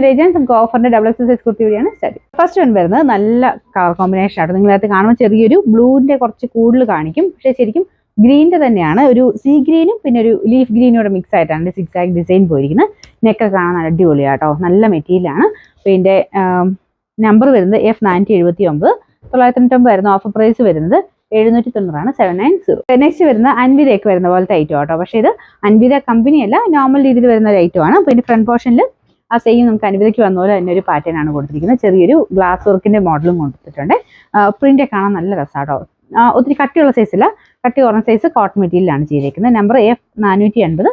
Range നമുക്ക് ഓഫറിന്റെ double X size kurti കൂടിയാണ് start. First one വരുന്നത് നല്ല കളർ കോമ്പിനേഷൻ ആട്ടോ. നിങ്ങളകത്ത് കാണുമ്പോൾ ചെറിയൊരു ബ്ലൂവിന്റെ കുറച്ച് കൂടുതൽ കാണിക്കും, പക്ഷെ ശരിക്കും ഗ്രീനിന്റെ തന്നെയാണ്. ഒരു സീ ഗ്രീനും പിന്നെ ഒരു ലീഫ് ഗ്രീനോടെ മിക്സ് ആയിട്ടാണ് സിക്സ് ആക്ക് ഡിസൈൻ പോയിരിക്കുന്നത്. നെക്കൊക്കെ കാണാൻ നല്ല അടിപൊളിയാട്ടോ, നല്ല മെറ്റീരിയലാണ്. അപ്പോൾ ഇതിന്റെ നമ്പർ വരുന്നത് F479. 999 ആയിരുന്നു ഓഫർ പ്രൈസ് വരുന്നത്. 790 790. നെക്സ്റ്റ് വരുന്ന അൻവിതയൊക്കെ വരുന്ന പോലത്തെ ഐറ്റം ആട്ടോ. പക്ഷേ ഇത് അൻവിത കമ്പനിയല്ല, നോർമൽ രീതിയിൽ വരുന്ന ഒരു ഐറ്റം ആണ്. അപ്പോൾ ഇതിന്റെ ഫ്രണ്ട് പോർഷനിൽ ആ സെയിം നമുക്ക് അൻവിതയ്ക്ക് വന്ന പോലെ തന്നെ ഒരു പാറ്റേൺ ആണ് കൊടുത്തിരിക്കുന്നത്. ചെറിയൊരു ഗ്ലാസ് വർക്കിന്റെ മോഡലും കൊടുത്തിട്ടുണ്ട്. പ്രിന്റ് കാണാൻ നല്ല രസമാട്ടോ. ഒത്തിരി കട്ടിയുള്ള സൈസ് ഇല്ല, കട്ടി കുറഞ്ഞ സൈസ് കോട്ടൺ മെറ്റീരിയലാണ് ചെയ്തിരിക്കുന്നത്. Number F480.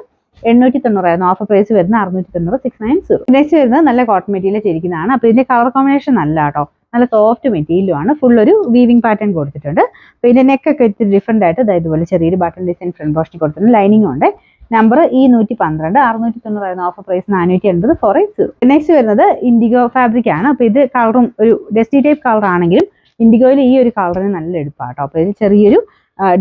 890 ആയിരുന്നു ഓഫർ പ്രൈസ് വരുന്നത്. 690 690. നെക്സ്റ്റ് വരുന്നത് നല്ല കോട്ടൺ മെറ്റീരിയൽ ചെയ്തിരിക്കുന്നതാണ്. അപ്പോൾ ഇതിന്റെ കളർ കോമ്പിനേഷൻ നല്ല കേട്ടോ, നല്ല സോഫ്റ്റ് മെറ്റീരിയലും ആണ്. ഫുൾ ഒരു വീവിംഗ് പാറ്റേൺ കൊടുത്തിട്ടുണ്ട്. അപ്പോൾ ഇതിന്റെ നെക്കൊക്കെ ഇത്തിരി ഡിഫറെന്റ് ആയിട്ട് ഇതുപോലെ ചെറിയൊരു ബട്ടൺ ഡിസൈൻ ഫ്രണ്ട് പോർഷനിൽ കൊടുത്തിട്ടുണ്ട്. ലൈനിങ് ഉണ്ട്. Number E112. 690 ആയിരുന്നു ഓഫർ പ്രൈസ്. 480 480. നെക്സ്റ്റ് വരുന്നത് ഇൻഡിഗോ ഫാബ്രിക് ആണ്. അപ്പോൾ ഇത് കളറും ഒരു ഡസ്റ്റി ടൈപ്പ് കളർ ആണെങ്കിലും ഇൻഡിഗോയിൽ ഈ ഒരു കളറിന് നല്ല എടുപ്പാട്ടോ. അപ്പോൾ ഇത് ചെറിയൊരു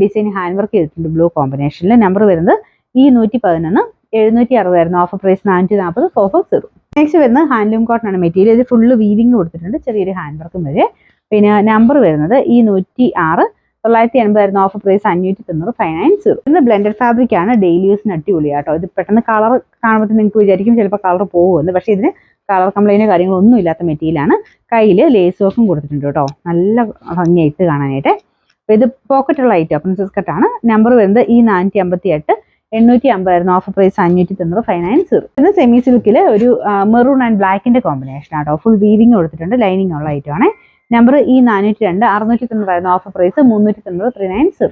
ഡിസൈൻ ഹാൻഡ് വർക്ക് ചെയ്തിട്ടുണ്ട് ബ്ലൂ കോമ്പിനേഷനിൽ. നമ്പർ വരുന്നത് E111. 760 ആയിരുന്നു ഓഫർ പ്രൈസ്. 440 440. നെക്സ്റ്റ് വരുന്നത് ഹാൻഡ്ലൂം കോട്ടൺ ആണ് മെറ്റീരിയൽ. ഇത് ഫുള്ള് വീവിംഗ് കൊടുത്തിട്ടുണ്ട്, ചെറിയൊരു ഹാൻഡ് വർക്കും വരെ. പിന്നെ നമ്പർ വരുന്നത് E106. 980 ആയിരുന്നു ഓഫർ പ്രൈസ്. 590 590. ഇന്ന് ബ്ലെൻഡഡ് ഫാബ്രിക് ആണ്, ഡെയിലി യൂസിന് അടിപൊളിയാട്ടോ. ഇത് പെട്ടെന്ന് കളർ കാണുമ്പോൾ നിങ്ങൾക്ക് വിചാരിക്കും ചിലപ്പോൾ കളർ പോകുമെന്ന്, പക്ഷേ ഇതിന് കളർ കംപ്ലൈൻറ്റോ കാര്യങ്ങളൊന്നും ഇല്ലാത്ത മെറ്റീരിയലാണ്. കയ്യിൽ ലേസ് വർക്കും കൊടുത്തിട്ടുണ്ട് കേട്ടോ, നല്ല ഭംഗിയായിട്ട് കാണാനായിട്ട്. അപ്പോൾ ഇത് പോക്കറ്റുള്ള ഐറ്റം പ്രിൻസസ് കട്ടാണ്. നമ്പർ വരുന്നത് E458. 850 ആയിരുന്നു ഓഫർ പ്രൈസ്. 590 590. ഇത് സെമി സിൽക്കിൽ ഒരു മെറൂൺ ആൻഡ് ബ്ലാക്കിന്റെ കോമ്പിനേഷൻ ആട്ടോ. ഫുൾ വീവിംഗ് കൊടുത്തിട്ടുണ്ട്, ലൈനിങ് ഉള്ള ഐറ്റം ആണ്. Number E402. 690 ആയിരുന്നു ഓഫർ പ്രൈസ്. 390 390.